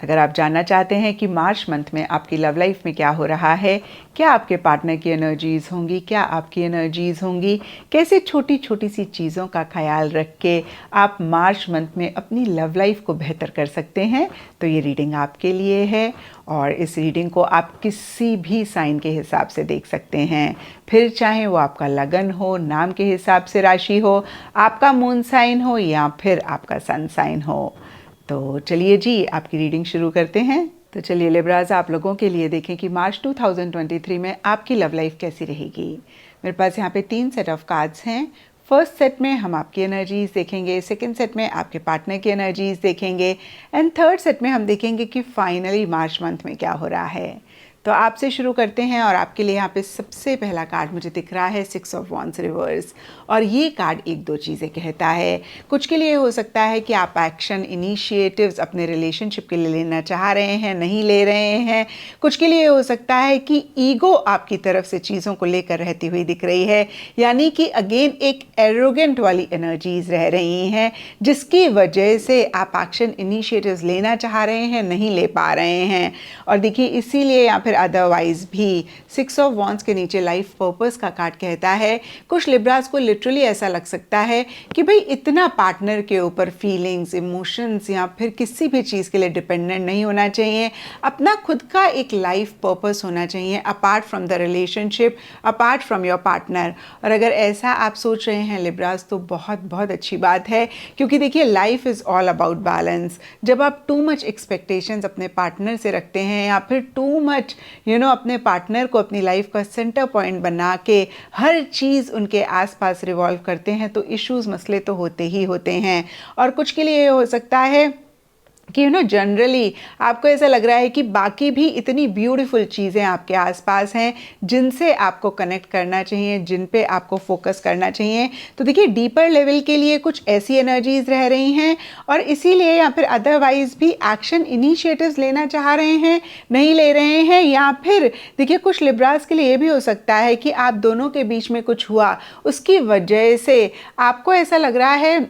अगर आप जानना चाहते हैं कि मार्च मंथ में आपकी लव लाइफ में क्या हो रहा है, क्या आपके पार्टनर की एनर्जीज़ होंगी, क्या आपकी एनर्जीज़ होंगी, कैसे छोटी छोटी सी चीज़ों का ख्याल रख के आप मार्च मंथ में अपनी लव लाइफ को बेहतर कर सकते हैं, तो ये रीडिंग आपके लिए है। और इस रीडिंग को आप किसी भी साइन के हिसाब से देख सकते हैं, फिर चाहे वो आपका लगन हो, नाम के हिसाब से राशि हो, आपका मून साइन हो या फिर आपका सन साइन हो। तो चलिए जी, आपकी रीडिंग शुरू करते हैं। तो चलिए लिब्राज, आप लोगों के लिए देखें कि मार्च 2023 में आपकी लव लाइफ कैसी रहेगी। मेरे पास यहाँ पे 3 सेट ऑफ कार्ड्स हैं। फर्स्ट सेट में हम आपकी एनर्जीज देखेंगे, सेकंड सेट में आपके पार्टनर की एनर्जीज देखेंगे एंड थर्ड सेट में हम देखेंगे कि फाइनली मार्च मंथ में क्या हो रहा है। तो आपसे शुरू करते हैं और आपके लिए यहाँ पे सबसे पहला कार्ड मुझे दिख रहा है 6 ऑफ वॉन्ड्स रिवर्स। और ये कार्ड एक दो चीज़ें कहता है। कुछ के लिए हो सकता है कि आप एक्शन इनिशिएटिव्स अपने रिलेशनशिप के लिए लेना चाह रहे हैं, नहीं ले रहे हैं। कुछ के लिए हो सकता है कि ईगो आपकी तरफ से चीज़ों को लेकर रहती हुई दिख रही है, यानी कि अगेन एक एरोगेंट वाली एनर्जीज रह रही हैं, जिसकी वजह से आप एक्शन इनिशिएटिव्स लेना चाह रहे हैं, नहीं ले पा रहे हैं। और देखिए, इसीलिए या फिर अदरवाइज भी 6 ऑफ वॉन्ड्स के नीचे लाइफ पर्पस का कार्ड कहता है। कुछ लिब्रास को लिटरली ऐसा लग सकता है कि भाई इतना पार्टनर के ऊपर फीलिंग्स, इमोशंस या फिर किसी भी चीज़ के लिए डिपेंडेंट नहीं होना चाहिए। अपना खुद का एक लाइफ पर्पस होना चाहिए apart from the relationship, apart from your partner. और अगर ऐसा आप सोच रहे हैं लिब्रास, तो बहुत बहुत अच्छी बात है, क्योंकि देखिए life is all about balance. जब आप टू मच एक्सपेक्टेशंस अपने पार्टनर से रखते हैं या फिर टू मच अपने पार्टनर को अपनी लाइफ का सेंटर पॉइंट बना के हर चीज़ उनके आसपास रिवॉल्व करते हैं, तो इश्यूज, मसले तो होते ही होते हैं। और कुछ के लिए हो सकता है कि जनरली आपको ऐसा लग रहा है कि बाकी भी इतनी ब्यूटीफुल चीज़ें आपके आसपास हैं जिनसे आपको कनेक्ट करना चाहिए, जिन पे आपको फोकस करना चाहिए। तो देखिए, डीपर लेवल के लिए कुछ ऐसी एनर्जीज रह रही हैं और इसीलिए या फिर अदरवाइज भी एक्शन इनिशिएटिव्स लेना चाह रहे हैं, नहीं ले रहे हैं। या फिर देखिए, कुछ लिब्रास के लिए ये भी हो सकता है कि आप दोनों के बीच में कुछ हुआ, उसकी वजह से आपको ऐसा लग रहा है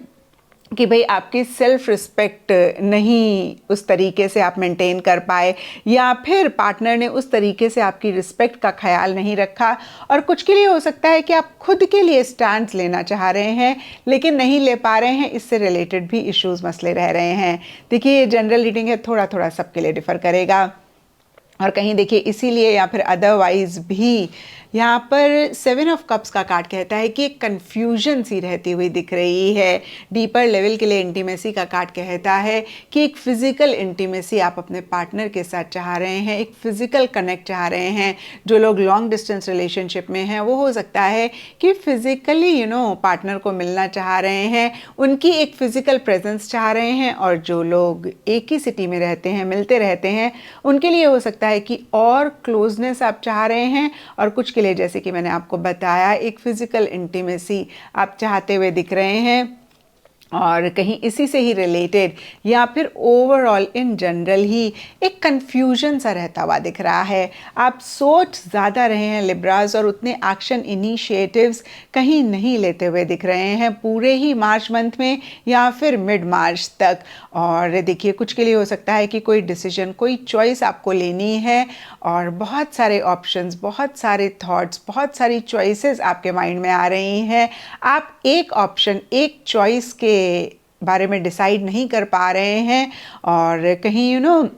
कि भाई आपकी सेल्फ रिस्पेक्ट नहीं उस तरीके से आप मेंटेन कर पाए, या फिर पार्टनर ने उस तरीके से आपकी रिस्पेक्ट का ख्याल नहीं रखा। और कुछ के लिए हो सकता है कि आप खुद के लिए स्टैंड लेना चाह रहे हैं लेकिन नहीं ले पा रहे हैं, इससे रिलेटेड भी इश्यूज, मसले रह रहे हैं। देखिए, ये जनरल रीडिंग है, थोड़ा थोड़ा सबके लिए डिफर करेगा। और कहीं देखिए, इसीलिए या फिर अदरवाइज भी यहाँ पर 7 ऑफ कप्स का कार्ड कहता है कि एक कन्फ्यूजन सी रहती हुई दिख रही है। डीपर लेवल के लिए इंटीमेसी का कार्ड कहता है कि एक फिजिकल इंटीमेसी आप अपने पार्टनर के साथ चाह रहे हैं, एक फिजिकल कनेक्ट चाह रहे हैं। जो लोग लॉन्ग डिस्टेंस रिलेशनशिप में हैं, वो हो सकता है कि फिजिकली पार्टनर को मिलना चाह रहे हैं, उनकी एक फिजिकल प्रेजेंस चाह रहे हैं। और जो लोग एक ही सिटी में रहते हैं, मिलते रहते हैं, उनके लिए हो सकता है कि और क्लोजनेस आप चाह रहे हैं। और कुछ के लिए, जैसे कि मैंने आपको बताया, एक फिजिकल इंटीमेसी आप चाहते हुए दिख रहे हैं। और कहीं इसी से ही रिलेटेड या फिर ओवरऑल इन जनरल ही एक कन्फ्यूजन सा रहता हुआ दिख रहा है। आप सोच ज़्यादा रहे हैं लिब्रास और उतने एक्शन इनिशिएटिव्स कहीं नहीं लेते हुए दिख रहे हैं पूरे ही मार्च मंथ में या फिर मिड मार्च तक। और देखिए, कुछ के लिए हो सकता है कि कोई डिसीजन, कोई चॉइस आपको लेनी है और बहुत सारे ऑप्शंस, बहुत सारे थॉट्स, बहुत सारी चॉइसेस आपके माइंड में आ रही हैं। आप एक ऑप्शन, एक चॉइस के बारे में डिसाइड नहीं कर पा रहे हैं और कहीं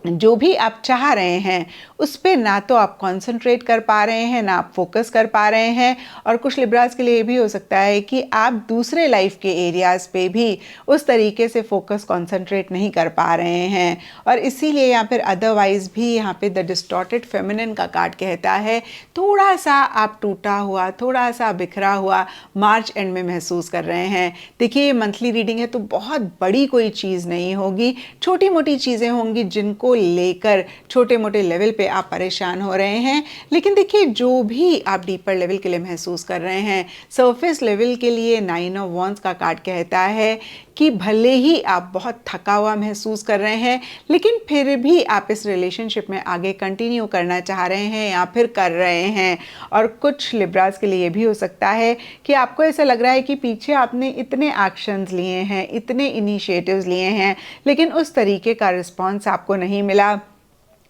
जो भी आप चाह रहे हैं उस पे ना तो आप कंसंट्रेट कर पा रहे हैं, ना आप फोकस कर पा रहे हैं। और कुछ लिब्रास के लिए भी हो सकता है कि आप दूसरे लाइफ के एरियाज़ पे भी उस तरीके से फोकस कंसंट्रेट नहीं कर पा रहे हैं। और इसीलिए या फिर अदरवाइज भी यहाँ पे द डिस्टॉर्टेड फेमिनिन का कार्ड कहता है थोड़ा सा आप टूटा हुआ, थोड़ा सा बिखरा हुआ मार्च एंड में महसूस कर रहे हैं। देखिए, ये मंथली रीडिंग है तो बहुत बड़ी कोई चीज़ नहीं होगी, छोटी मोटी चीज़ें होंगी जिनको लेकर छोटे मोटे लेवल पे आप परेशान हो रहे हैं। लेकिन देखिए, जो भी आप डीपर लेवल के लिए महसूस कर रहे हैं, सरफेस लेवल के लिए 9 ऑफ वॉन्ड्स का कार्ड कहता है कि भले ही आप बहुत थका हुआ महसूस कर रहे हैं, लेकिन फिर भी आप इस रिलेशनशिप में आगे कंटिन्यू करना चाह रहे हैं या फिर कर रहे हैं। और कुछ लिब्रास के लिए ये भी हो सकता है कि आपको ऐसा लग रहा है कि पीछे आपने इतने एक्शंस लिए हैं, इतने इनिशिएटिव्स लिए हैं, लेकिन उस तरीके का रिस्पॉन्स आपको नहीं मिला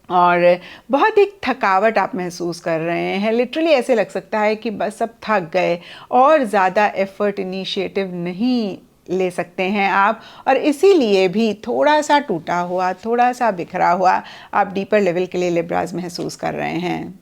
और बहुत एक थकावट आप महसूस कर रहे हैं। लिटरली ऐसे लग सकता है कि बस अब थक गए और ज़्यादा एफर्ट, इनिशिएटिव नहीं ले सकते हैं आप, और इसीलिए भी थोड़ा सा टूटा हुआ, थोड़ा सा बिखरा हुआ आप डीपर लेवल के लिए लिब्रास महसूस कर रहे हैं।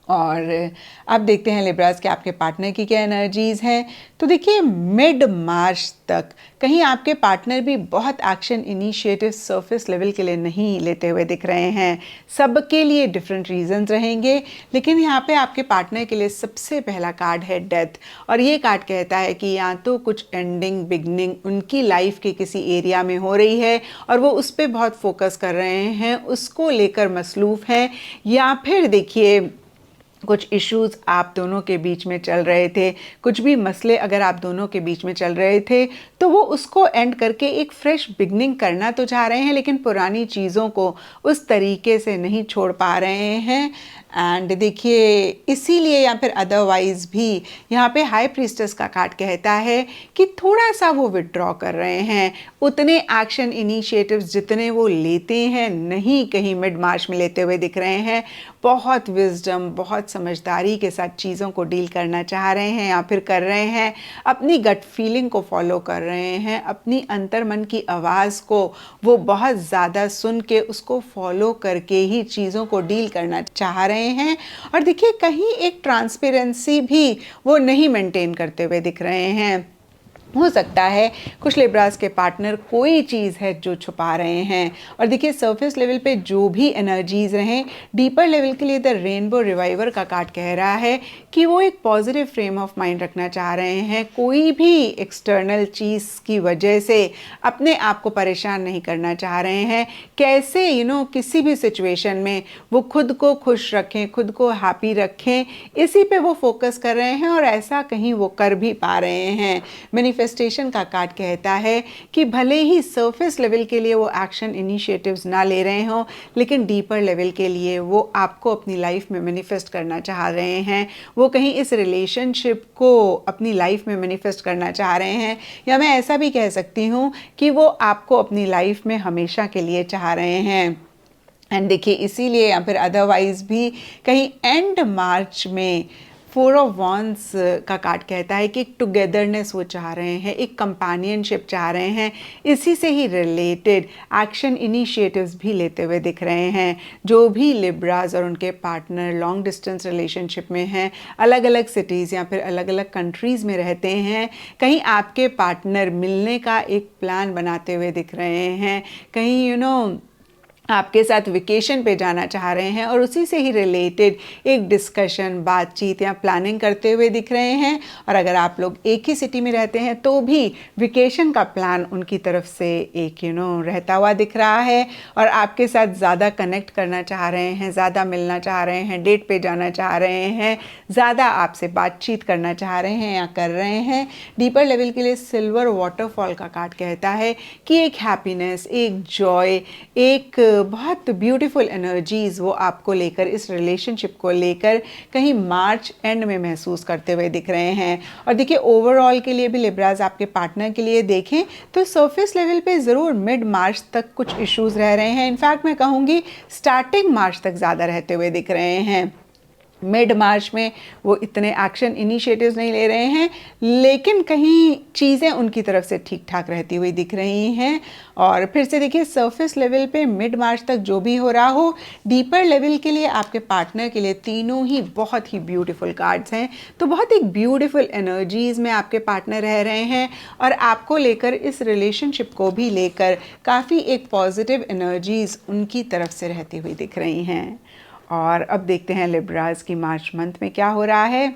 और अब देखते हैं लिब्रास के आपके पार्टनर की क्या एनर्जीज़ हैं। तो देखिए, मिड मार्च तक कहीं आपके पार्टनर भी बहुत एक्शन, इनिशिएटिव सरफेस लेवल के लिए नहीं लेते हुए दिख रहे हैं। सबके लिए डिफरेंट रीजंस रहेंगे, लेकिन यहाँ पे आपके पार्टनर के लिए सबसे पहला कार्ड है डेथ। और ये कार्ड कहता है कि या तो कुछ एंडिंग, बिगनिंग उनकी लाइफ के किसी एरिया में हो रही है और वो उस पर बहुत फोकस कर रहे हैं, उसको लेकर मसरूफ़ हैं, या फिर देखिए कुछ इश्यूज आप दोनों के बीच में चल रहे थे, कुछ भी मसले अगर आप दोनों के बीच में चल रहे थे तो वो उसको एंड करके एक फ्रेश बिगनिंग करना तो चाह रहे हैं, लेकिन पुरानी चीज़ों को उस तरीके से नहीं छोड़ पा रहे हैं। एंड देखिए, इसीलिए या फिर अदरवाइज भी यहाँ पे हाई प्रीस्टेस का कार्ड कहता है कि थोड़ा सा वो विड्रॉ कर रहे हैं। उतने एक्शन, इनिशिएटिव्स जितने वो लेते हैं नहीं कहीं मिड मार्च में लेते हुए दिख रहे हैं। बहुत विजडम, बहुत समझदारी के साथ चीज़ों को डील करना चाह रहे हैं या फिर कर रहे हैं। अपनी गट फीलिंग को फॉलो कर रहे हैं, अपनी अंतर्मन की आवाज़ को वो बहुत ज़्यादा सुन के उसको फॉलो करके ही चीज़ों को डील करना चाह रहे हैं। और देखिए, कहीं एक ट्रांसपेरेंसी भी वो नहीं मेंटेन करते हुए दिख रहे हैं। हो सकता है कुछ लिब्रास के पार्टनर कोई चीज़ है जो छुपा रहे हैं। और देखिए, सरफेस लेवल पे जो भी एनर्जीज रहें, डीपर लेवल के लिए द रेनबो रिवाइवर का कार्ड कह रहा है कि वो एक पॉजिटिव फ्रेम ऑफ माइंड रखना चाह रहे हैं। कोई भी एक्सटर्नल चीज़ की वजह से अपने आप को परेशान नहीं करना चाह रहे हैं। कैसे किसी भी सिचुएशन में वो खुद को खुश रखें, खुद को हैप्पी रखें, इसी पे वो फोकस कर रहे हैं और ऐसा कहीं वो कर भी पा रहे हैं। मैनिफेस्टेशन का कार्ड कहता है कि भले ही सरफेस लेवल के लिए वो एक्शन, इनिशिएटिव्स ना ले रहे हों, लेकिन डीपर लेवल के लिए वो आपको अपनी लाइफ में मैनिफेस्ट करना चाह रहे हैं। वो कहीं इस रिलेशनशिप को अपनी लाइफ में मैनिफेस्ट करना चाह रहे हैं, या मैं ऐसा भी कह सकती हूँ कि वो आपको अपनी लाइफ में हमेशा के लिए चाह रहे हैं। एंड देखिए, इसीलिए या फिर अदरवाइज भी कहीं एंड मार्च में 4 ऑफ वॉन्ड्स का कार्ड कहता है कि एक टुगेदरनेस वो चाह रहे हैं, एक कंपेनियनशिप चाह रहे हैं। इसी से ही रिलेटेड एक्शन, इनिशिएटिव्स भी लेते हुए दिख रहे हैं। जो भी लिब्रास और उनके पार्टनर लॉन्ग डिस्टेंस रिलेशनशिप में हैं, अलग अलग सिटीज़ या फिर अलग अलग कंट्रीज़ में रहते हैं, कहीं आपके पार्टनर मिलने का एक प्लान बनाते हुए दिख रहे हैं, कहीं आपके साथ वेकेशन पे जाना चाह रहे हैं और उसी से ही रिलेटेड एक डिस्कशन, बातचीत या प्लानिंग करते हुए दिख रहे हैं। और अगर आप लोग एक ही सिटी में रहते हैं तो भी वेकेशन का प्लान उनकी तरफ से एक रहता हुआ दिख रहा है और आपके साथ ज़्यादा कनेक्ट करना चाह रहे हैं, ज़्यादा मिलना चाह रहे हैं, डेट पे जाना चाह रहे हैं, ज़्यादा आपसे बातचीत करना चाह रहे हैं या कर रहे हैं। डीपर लेवल के लिए सिल्वर वाटरफॉल का कार्ड कहता है कि एक हैप्पीनेस, एक जॉय, एक बहुत ब्यूटीफुल एनर्जीज वो आपको लेकर, इस रिलेशनशिप को लेकर कहीं मार्च एंड में महसूस करते हुए दिख रहे हैं। और देखिए, ओवरऑल के लिए भी लिब्रास आपके पार्टनर के लिए देखें तो सरफेस लेवल पे ज़रूर मिड मार्च तक कुछ इश्यूज रह रहे हैं। इनफैक्ट मैं कहूँगी स्टार्टिंग मार्च तक ज़्यादा रहते हुए दिख रहे हैं। मिड मार्च में वो इतने एक्शन, इनिशिएटिव्स नहीं ले रहे हैं, लेकिन कहीं चीज़ें उनकी तरफ से ठीक ठाक रहती हुई दिख रही हैं। और फिर से देखिए, सरफेस लेवल पे मिड मार्च तक जो भी हो रहा हो, डीपर लेवल के लिए आपके पार्टनर के लिए तीनों ही बहुत ही ब्यूटीफुल कार्ड्स हैं। तो बहुत एक ब्यूटीफुल एनर्जीज़ में आपके पार्टनर रह रहे हैं और आपको लेकर, इस रिलेशनशिप को भी लेकर काफ़ी एक पॉजिटिव एनर्जीज़ उनकी तरफ से रहती हुई दिख रही हैं। और अब देखते हैं लिब्रास की मार्च मंथ में क्या हो रहा है।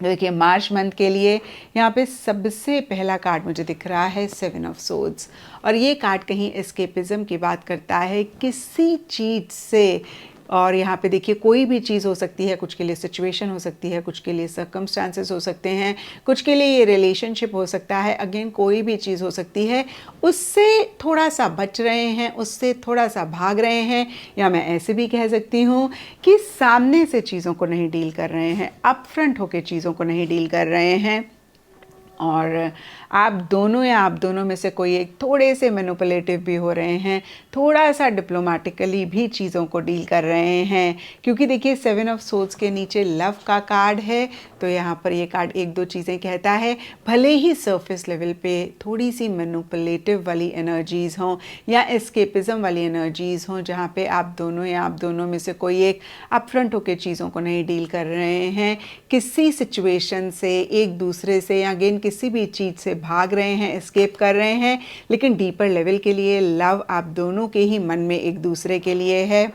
देखिए, मार्च मंथ के लिए यहाँ पे सबसे पहला कार्ड मुझे दिख रहा है 7 ऑफ सोर्ड्स, और ये कार्ड कहीं एस्केपिज्म की बात करता है। किसी चीज़ से और यहाँ पे देखिए कोई भी चीज़ हो सकती है, कुछ के लिए सिचुएशन हो सकती है, कुछ के लिए सर्कमस्टांसेस हो सकते हैं, कुछ के लिए ये रिलेशनशिप हो सकता है। अगेन कोई भी चीज़ हो सकती है, उससे थोड़ा सा बच रहे हैं, उससे थोड़ा सा भाग रहे हैं, या मैं ऐसे भी कह सकती हूँ कि सामने से चीज़ों को नहीं डील कर रहे हैं, अपफ्रंट होकर चीज़ों को नहीं डील कर रहे हैं। और आप दोनों या आप दोनों में से कोई एक थोड़े से मैनिपुलेटिव भी हो रहे हैं, थोड़ा सा डिप्लोमेटिकली भी चीज़ों को डील कर रहे हैं, क्योंकि देखिए 7 ऑफ सोर्ड्स के नीचे लव का कार्ड है। तो यहाँ पर ये कार्ड एक दो चीज़ें कहता है, भले ही सरफेस लेवल पे थोड़ी सी मैनिपुलेटिव वाली एनर्जीज़ हों या एस्केपिज्म वाली एनर्जीज़ हों, जहाँ पे आप दोनों या आप दोनों में से कोई एक अपफ्रंट होकर चीज़ों को नहीं डील कर रहे हैं, किसी सिचुएशन से, एक दूसरे से या अगेन किसी भी चीज़ से भाग रहे हैं, एस्केप कर रहे हैं, लेकिन डीपर लेवल के लिए लव आप दोनों के ही मन में एक दूसरे के लिए है।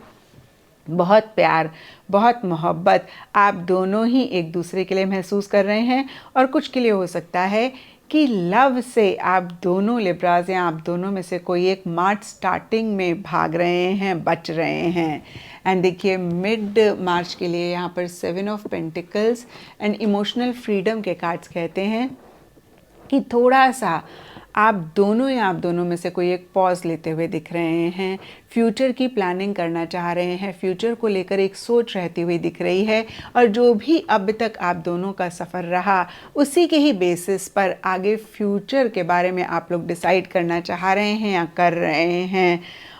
बहुत प्यार, बहुत मोहब्बत आप दोनों ही एक दूसरे के लिए महसूस कर रहे हैं। और कुछ के लिए हो सकता है कि लव से आप दोनों लिब्राज या आप दोनों में से कोई एक मार्च स्टार्टिंग में भाग रहे हैं, बच रहे हैं। एंड देखिए मिड मार्च के लिए यहाँ पर 7 of pentacles and emotional freedom के कार्ड्स कहते हैं कि थोड़ा सा आप दोनों या आप दोनों में से कोई एक पॉज लेते हुए दिख रहे हैं, फ्यूचर की प्लानिंग करना चाह रहे हैं, फ्यूचर को लेकर एक सोच रहती हुई दिख रही है। और जो भी अब तक आप दोनों का सफ़र रहा, उसी के ही बेसिस पर आगे फ्यूचर के बारे में आप लोग डिसाइड करना चाह रहे हैं या कर रहे हैं।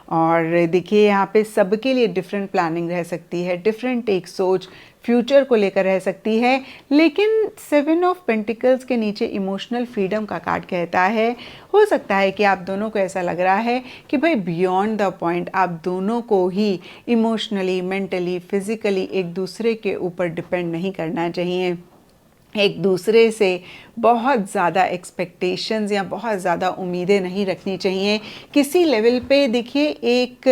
और देखिए यहाँ पे सबके लिए डिफरेंट प्लानिंग रह सकती है, डिफरेंट एक सोच फ्यूचर को लेकर रह सकती है। लेकिन 7 ऑफ पेंटिकल्स के नीचे इमोशनल फ्रीडम का कार्ड कहता है, हो सकता है कि आप दोनों को ऐसा लग रहा है कि भाई बियॉन्ड द पॉइंट आप दोनों को ही इमोशनली, मेंटली, फिजिकली एक दूसरे के ऊपर डिपेंड नहीं करना चाहिए, एक दूसरे से बहुत ज़्यादा एक्सपेक्टेशंस या बहुत ज़्यादा उम्मीदें नहीं रखनी चाहिए। किसी लेवल पे देखिए एक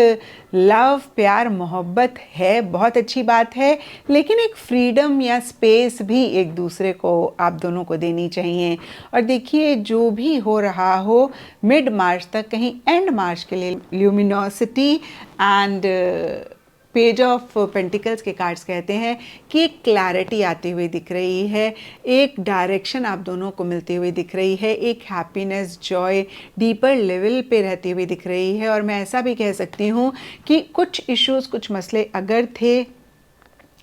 लव, प्यार, मोहब्बत है, बहुत अच्छी बात है, लेकिन एक फ्रीडम या स्पेस भी एक दूसरे को आप दोनों को देनी चाहिए। और देखिए जो भी हो रहा हो मिड मार्च तक, कहीं एंड मार्च के लिए luminosity and page of pentacles के कार्ड्स कहते हैं कि एक क्लैरिटी आती हुई दिख रही है, एक डायरेक्शन आप दोनों को मिलती हुई दिख रही है, एक हैप्पीनेस, जॉय डीपर लेवल पे रहती हुई दिख रही है। और मैं ऐसा भी कह सकती हूँ कि कुछ इश्यूज़, कुछ मसले अगर थे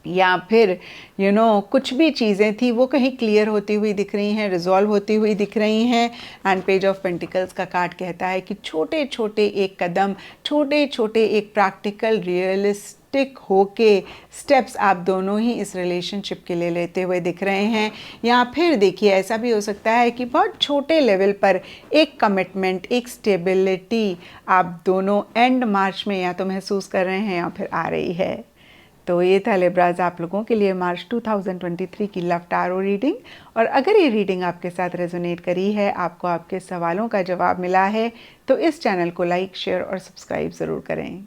या फिर कुछ भी चीज़ें थी, वो कहीं क्लियर होती हुई दिख रही हैं, रिजॉल्व होती हुई दिख रही हैं। एंड पेज ऑफ पेंटिकल्स का कार्ड कहता है कि छोटे छोटे एक कदम, छोटे छोटे एक प्रैक्टिकल, रियलिस्टिक होके स्टेप्स आप दोनों ही इस रिलेशनशिप के लिए लेते हुए दिख रहे हैं। या फिर देखिए ऐसा भी हो सकता है कि बहुत छोटे लेवल पर एक कमिटमेंट, एक स्टेबिलिटी आप दोनों एंड मार्च में या तो महसूस कर रहे हैं या फिर आ रही है। तो ये था लिब्राज आप लोगों के लिए मार्च 2023 की लव टारो रीडिंग। और अगर ये रीडिंग आपके साथ रेजोनेट करी है, आपको आपके सवालों का जवाब मिला है, तो इस चैनल को लाइक, शेयर और सब्सक्राइब ज़रूर करें।